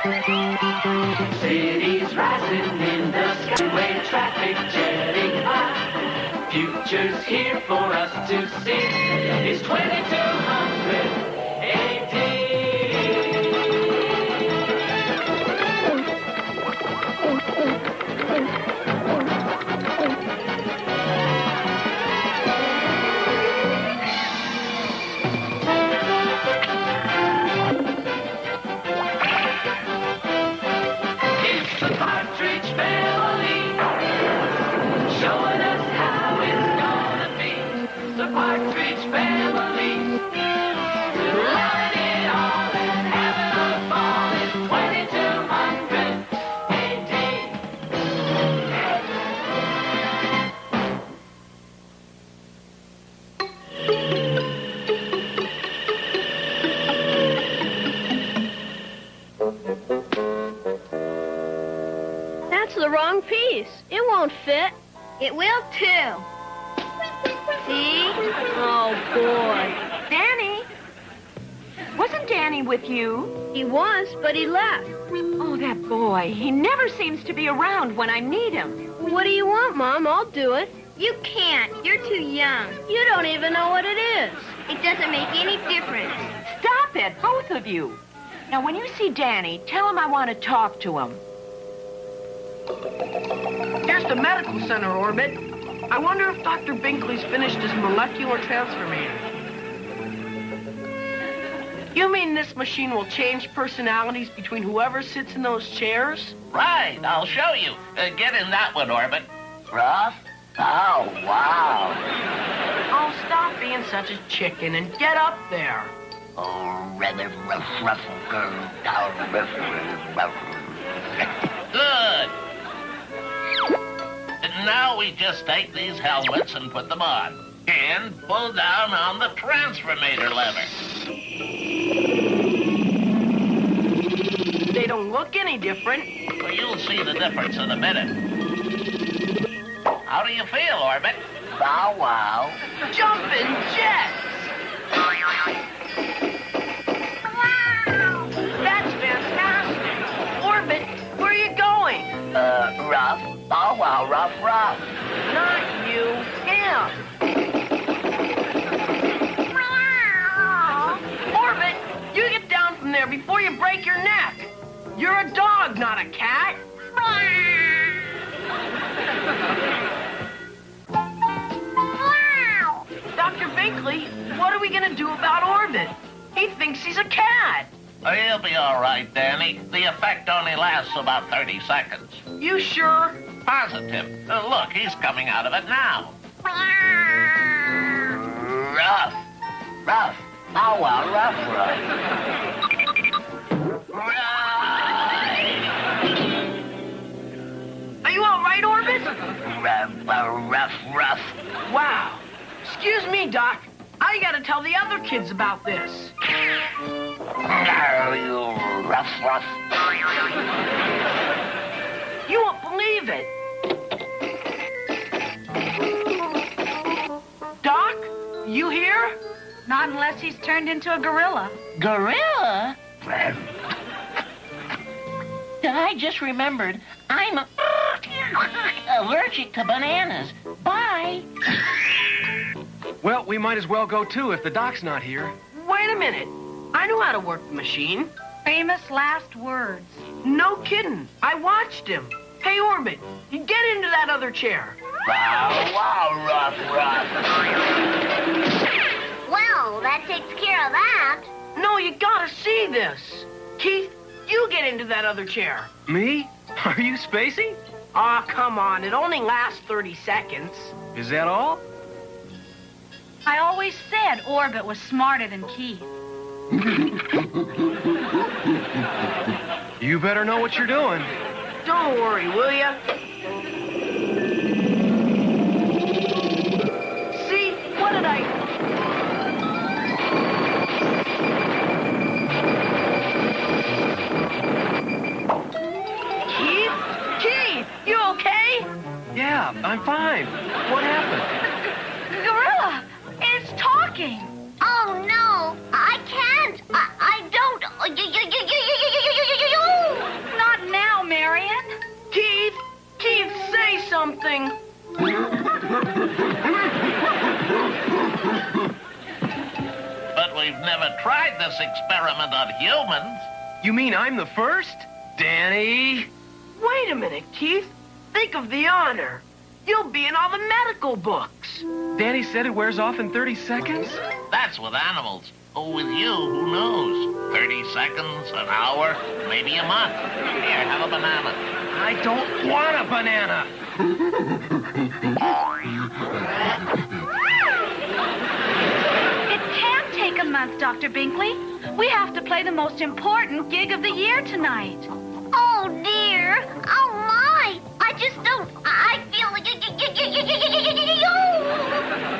Cities rising in the skyway, traffic jetting high. Future's here for us to see. It's 2200 AD. It's the Partridge Family, showing us how it's gonna be. The Partridge Family, loving it all and having a ball. It's 2200 AD. That's the wrong piece. It won't fit. It will too. See? Oh, boy. Danny? Wasn't Danny with you? He was, but he left. Oh, that boy. He never seems to be around when I need him. What do you want, Mom? I'll do it. You can't. You're too young. You don't even know what it is. It doesn't make any difference. Stop it, both of you. Now, when you see Danny, tell him I want to talk to him. Here's the medical center, Orbit. I wonder if Dr. Binkley's finished his molecular transformator. You mean this machine will change personalities between whoever sits in those chairs? Right, I'll show you. Get in that one, Orbit. Rough? Oh, wow. Oh, stop being such a chicken and get up there. Oh, rather rough, rough, girl, down, rough, rough. Good. And now we just take these helmets and put them on. And pull down on the transformator lever. They don't look any different. Well, you'll see the difference in a minute. How do you feel, Orbit? Bow wow. Jumping jets! That's fantastic! Orbit, where are you going? Rough. Bow wow, rough, rough. Not you, him. Orbit, you get down from there before you break your neck. You're a dog, not a cat. Dr. Binkley, what are we going to do about Orbit? He thinks he's a cat. Oh, he'll be all right, Danny. The effect only lasts about 30 seconds. You sure? Positive. Look, he's coming out of it now. Rough. Rough. Bow wow, rough, rough. Are you all right, Orbit? Rough, rough, rough. Wow. Excuse me, Doc. I gotta tell the other kids about this. Oh, you rough, rough. You won't believe it. Doc, you here? Not unless he's turned into a gorilla. Gorilla? I just remembered I'm allergic to bananas. Bye. Well, we might as well go, too, if the doc's not here. Wait a minute. I know how to work the machine. Famous last words. No kidding. I watched him. Hey, Orbit, you get into that other chair. Bow wow, rough, rough. Well, that takes care of that. No, you gotta see this. Keith, you get into that other chair. Me? Are you spacey? Aw, come on. It only lasts 30 seconds. Is that all? I always said Orbit was smarter than Keith. You better know what you're doing. Don't worry, will ya? See? What did I... Keith, you okay? Yeah, I'm fine. What happened? Gorilla! It's talking! Oh, no. I can't. I don't. we've never tried this experiment on humans. You mean I'm the first? Danny? Wait a minute, Keith. Think of the honor. You'll be in all the medical books. Danny said it wears off in 30 seconds? That's with animals. Oh, with you, who knows? 30 seconds, an hour, maybe a month. Here, have a banana. I don't want a banana. It can't take a month, Dr. Binkley. We have to play the most important gig of the year tonight. Oh, dear. Oh, my. I just don't... I feel like...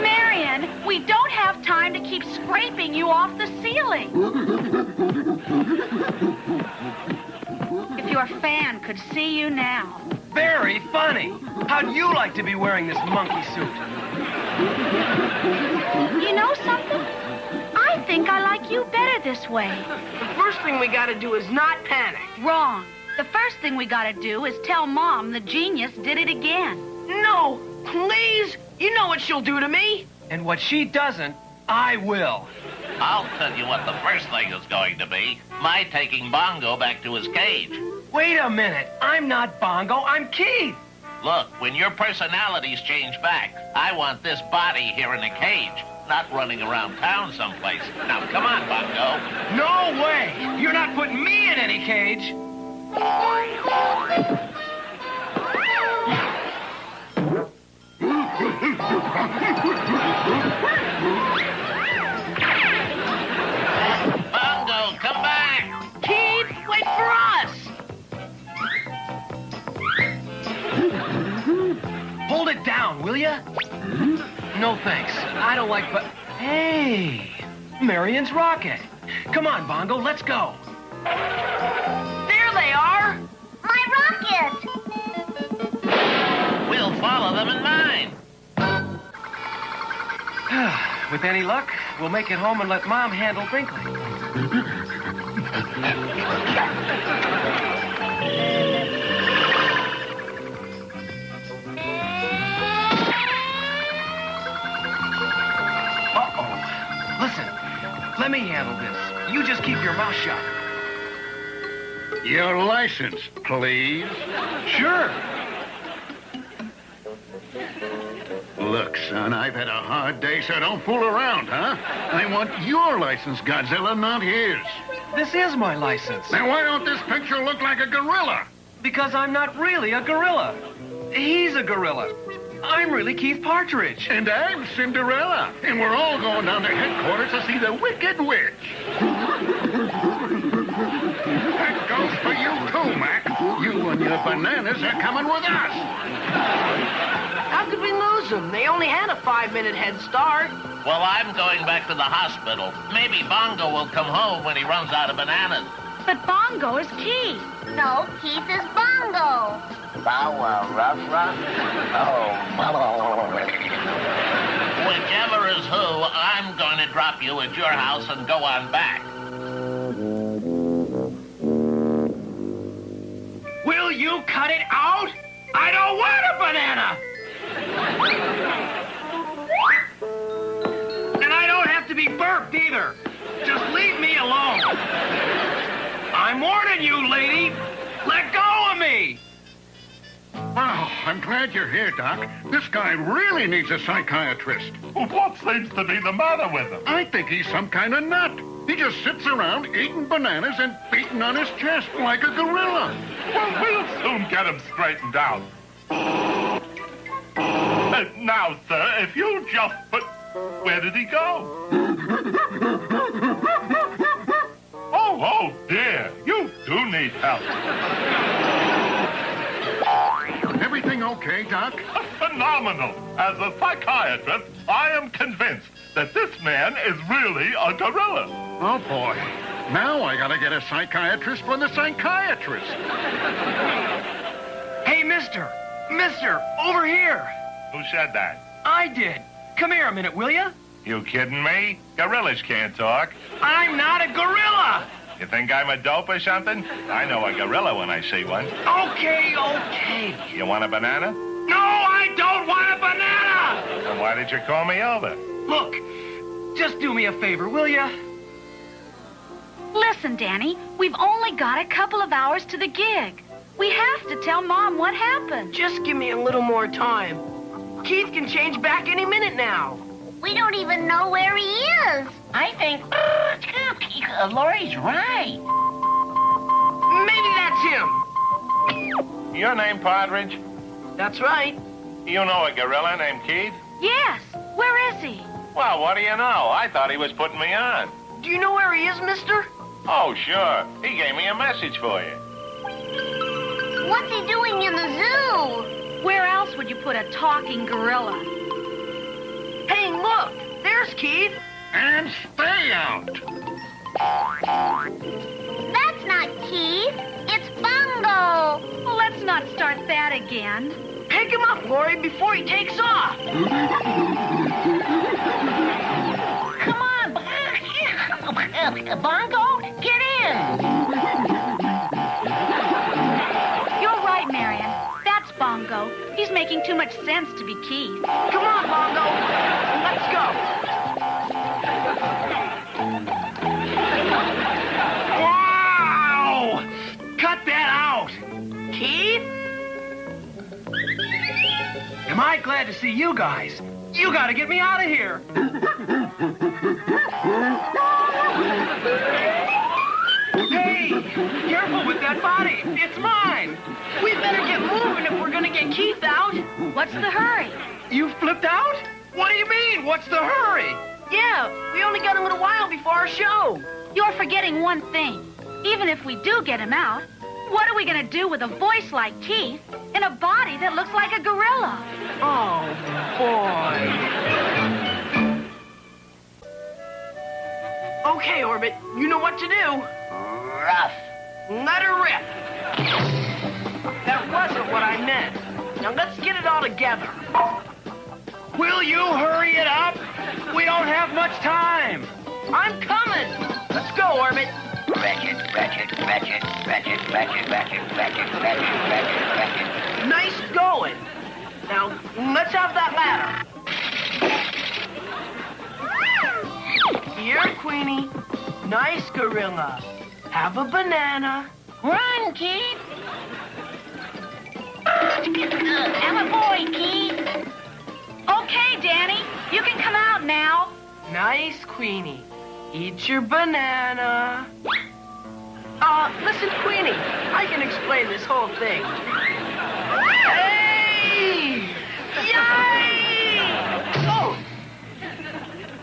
Marion, we don't have time to keep scraping you off the ceiling. If your fan could see you now. Very funny. How'd you like to be wearing this monkey suit? You know something? I think I like you better this way. The first thing we gotta do is not panic. Wrong. The first thing we gotta do is tell Mom the genius did it again. No, please. You know what she'll do to me. And what she doesn't, I will. I'll tell you what the first thing is going to be. My taking Bongo back to his cage. Wait a minute. I'm not Bongo. I'm Keith. Look, when your personalities change back, I want this body here in a cage, not running around town someplace. Now, come on, Bongo. No way. You're not putting me in any cage. Bongo, come back. Keith, wait for us. Hold it down, will ya? No thanks. I don't like Hey, Marion's rocket. Come on, Bongo, let's go. There they are. My rocket. We'll follow them in mine. With any luck, we'll make it home and let Mom handle Binkley. Uh-oh. Listen, let me handle this. You just keep your mouth shut. Your license, please. Sure. Look, son, I've had a hard day, so don't fool around, huh? I want your license, Godzilla, not his. This is my license. Now, why don't this picture look like a gorilla? Because I'm not really a gorilla. He's a gorilla. I'm really Keith Partridge. And I'm Cinderella. And we're all going down to headquarters to see the Wicked Witch. That goes for you, too, Mac. You and your bananas are coming with us. How could we lose them? They only had a 5-minute head start. Well, I'm going back to the hospital. Maybe Bongo will come home when he runs out of bananas. But Bongo is Keith. No, Keith is Bongo. Bow wow, rough, rough. Oh, Whichever is who, I'm going to drop you at your house and go on back. Will you cut it out? I don't want a banana! And I don't have to be burped either. Just leave me alone. I'm warning you, lady. Let go of me. Wow, I'm glad you're here, Doc. This guy really needs a psychiatrist. What seems to be the matter with him? I think he's some kind of nut. He just sits around eating bananas and beating on his chest like a gorilla. Well, we'll soon get him straightened out. Now, sir, if you just put... Where did he go? Oh, dear. You do need help. Everything okay, Doc? Phenomenal. As a psychiatrist, I am convinced that this man is really a gorilla. Oh, boy. Now I gotta get a psychiatrist for the psychiatrist. Hey, mister, over here. Who said that? I did. Come here a minute, will ya? You kidding me? Gorillas can't talk. I'm not a gorilla. You think I'm a dope or something? I know a gorilla when I see one. Okay. You want a banana? No, I don't want a banana! Then why did you call me over? Look, just do me a favor, will ya? Listen, Danny, we've only got a couple of hours to the gig. We have to tell Mom what happened. Just give me a little more time. Keith can change back any minute now. We don't even know where he is. I think Lori's right. Maybe that's him. Your name, Partridge? That's right. You know a gorilla named Keith? Yes. Where is he? Well, what do you know? I thought he was putting me on. Do you know where he is, mister? Oh, sure. He gave me a message for you. What's he doing in the zoo? Where else would you put a talking gorilla? Hey, look. There's Keith. And stay out. That's not Keith. It's Bungo. Well, let's not start that again. Pick him up, Lori, before he takes off. Come on, Bongo, get in. You're right, Marion. That's Bongo. He's making too much sense to be Keith. Come on, Bongo. Let's go. Wow! Cut that out! Keith? Am I glad to see you guys? You gotta get me out of here! Hey! Careful with that body! It's mine! We better get moving if we're gonna get Keith out. What's the hurry? You flipped out? What do you mean? What's the hurry? Yeah, we only got a little while before our show. You're forgetting one thing. Even if we do get him out, what are we going to do with a voice like Keith in a body that looks like a gorilla? Oh, boy. Okay, Orbit, you know what to do. Rough. Let her rip. That wasn't what I meant. Now let's get it all together. Will you hurry it up? We don't have much time. I'm coming. Let's go, Orbit. Ratchet, ratchet, ratchet, ratchet, ratchet, ratchet, ratchet, ratchet, ratchet, ratchet. Nice going. Now, let's have that ladder. Here, Queenie. Nice gorilla. Have a banana. Run, Keith. I'm a boy, Keith. Okay, Danny, you can come out now. Nice, Queenie. Eat your banana. Listen, Queenie, I can explain this whole thing. Hey! Yay! Oh!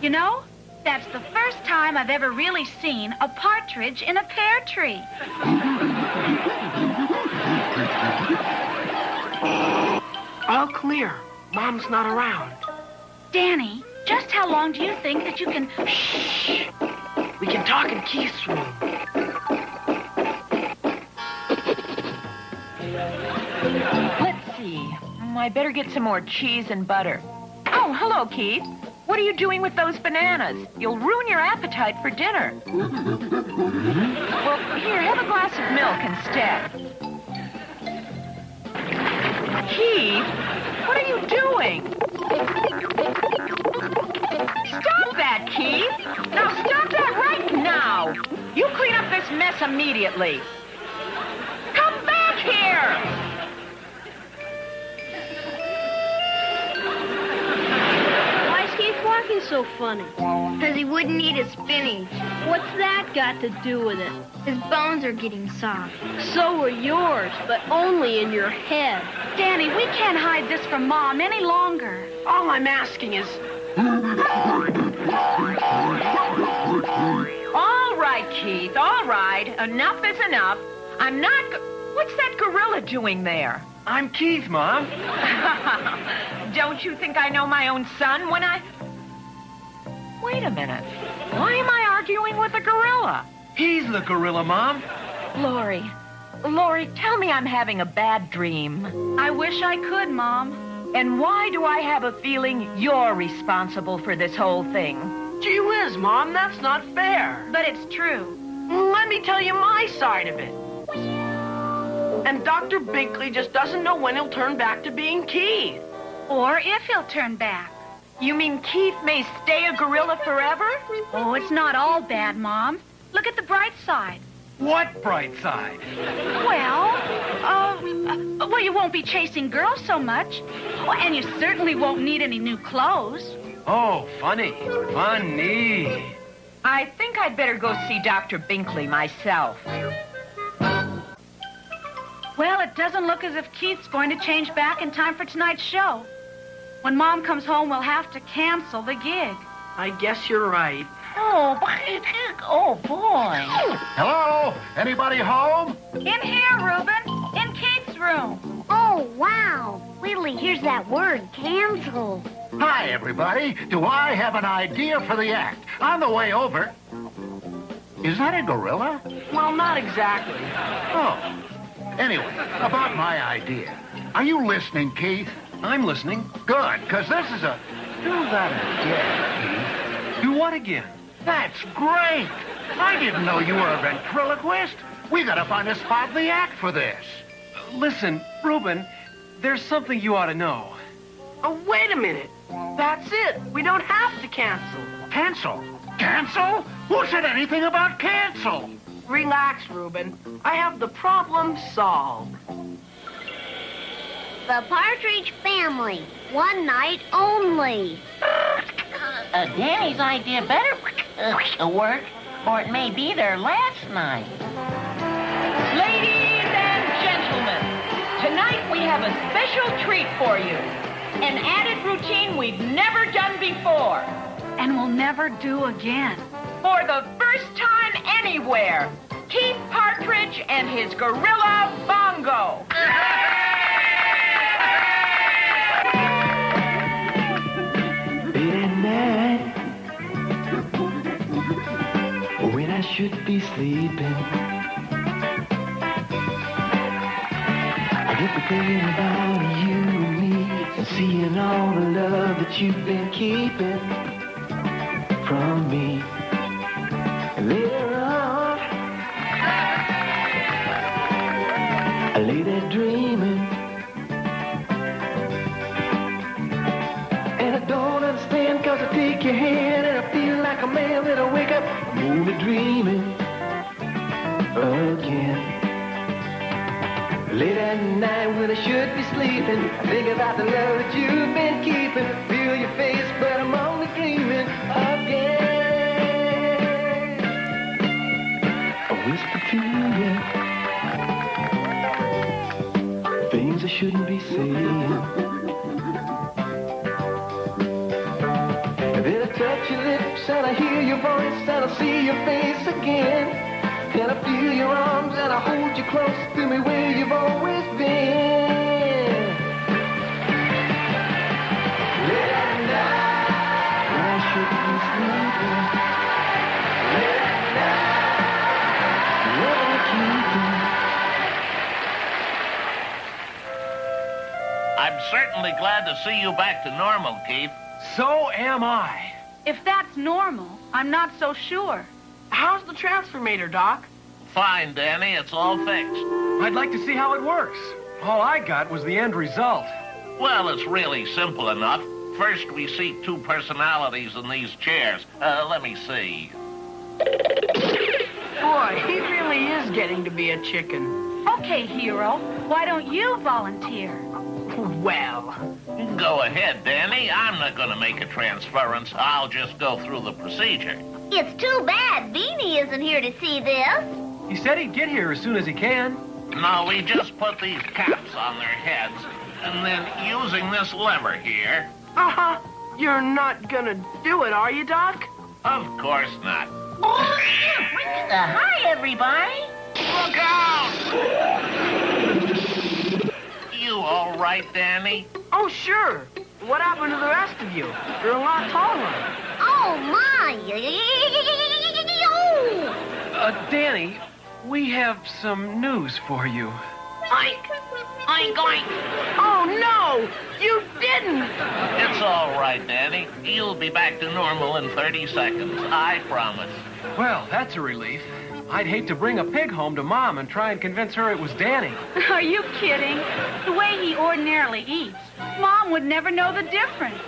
You know, that's the first time I've ever really seen a partridge in a pear tree. All clear. Mom's not around. Danny, just how long do you think that you can... Shh! We can talk in Keith's room. Let's see. I better get some more cheese and butter. Oh, hello, Keith. What are you doing with those bananas? You'll ruin your appetite for dinner. Well, here, have a glass of milk instead. Keith, what are you doing? Stop that, Keith! Now stop that right now! You clean up this mess immediately. Come back here! Why's Keith walking so funny? Because he wouldn't eat his spinach. What's that got to do with it? His bones are getting soft. So are yours, but only in your head. Danny, we can't hide this from Mom any longer. All I'm asking is... All right, Keith, all right. Enough is enough. I'm not... What's that gorilla doing there? I'm Keith, Mom. Don't you think I know my own son when I... Wait a minute. Why am I arguing with a gorilla? He's the gorilla, Mom. Lori, tell me I'm having a bad dream. I wish I could, Mom. And why do I have a feeling you're responsible for this whole thing? Gee whiz, Mom, that's not fair. But it's true. Let me tell you my side of it. And Dr. Binkley just doesn't know when he'll turn back to being Keith. Or if he'll turn back. You mean Keith may stay a gorilla forever? Oh, it's not all bad, Mom. Look at the bright side. What bright side? Well, you won't be chasing girls so much. Oh, and you certainly won't need any new clothes. Oh, funny. Funny. I think I'd better go see Dr. Binkley myself. Well, it doesn't look as if Keith's going to change back in time for tonight's show. When Mom comes home, we'll have to cancel the gig. I guess you're right. Oh, boy. Hello? Anybody home? In here, Reuben. In Keith's room. Oh, wow. Willie, here's that word, cancel. Hi, everybody. Do I have an idea for the act? On the way over... Is that a gorilla? Well, not exactly. Oh. Anyway, about my idea. Are you listening, Keith? I'm listening. Good, because this is a... Do that again, Keith. Do what again? That's great. I didn't know you were a ventriloquist. We gotta find a spot in the act for this. Listen, Reuben, there's something you ought to know. Oh, wait a minute. That's it. We don't have to cancel. Cancel? Cancel? Who said anything about cancel? Relax, Reuben. I have the problem solved. The Partridge Family. One night only. Danny's idea better work, or it may be their last night. Ladies and gentlemen, tonight we have a special treat for you. An added routine we've never done before. And we'll never do again. For the first time anywhere, Keith Partridge and his gorilla bongo. Late at night, when I should be sleeping, I get to thinking about you and me, and seeing all the love that you've been keeping from me. And later on, I lay there dreaming, and I don't understand, cause I take your hand and I feel like a man, then I wake up, I'm only dreaming again. Late at night when I should be sleeping, I think about the love that you've been keeping. Feel your face, but I'm only dreaming again. I whisper to you things I shouldn't be saying. And then I touch your lips and I hear your voice and I see your face again. And I feel your arms and I hold you close to me where you've always been. Late at night, when I should be sleeping. Late at night, I'm certainly glad to see you back to normal, Keith. So am I. If that's normal, I'm not so sure. How's the transformator, Doc? Fine, Danny. It's all fixed. I'd like to see how it works. All I got was the end result. Well, it's really simple enough. First, we see two personalities in these chairs. Let me see. Boy, he really is getting to be a chicken. Okay, hero, why don't you volunteer? Well, Go ahead, Danny. I'm not going to make a transference. I'll just go through the procedure. It's too bad Beanie isn't here to see this. He said he'd get here as soon as he can. No, we just put these caps on their heads, and then using this lever here... uh-huh. You're not gonna do it, are you, Doc? Of course not. Hi, everybody. Look out! You all right, Danny? Oh, sure. What happened to the rest of you? You're a lot taller. Oh, my. Danny, we have some news for you. Oink, oink, oink. Oh, no! You didn't! It's all right, Danny. You'll be back to normal in 30 seconds. I promise. Well, that's a relief. I'd hate to bring a pig home to Mom and try and convince her it was Danny. Are you kidding? The way he ordinarily eats, Mom would never know the difference.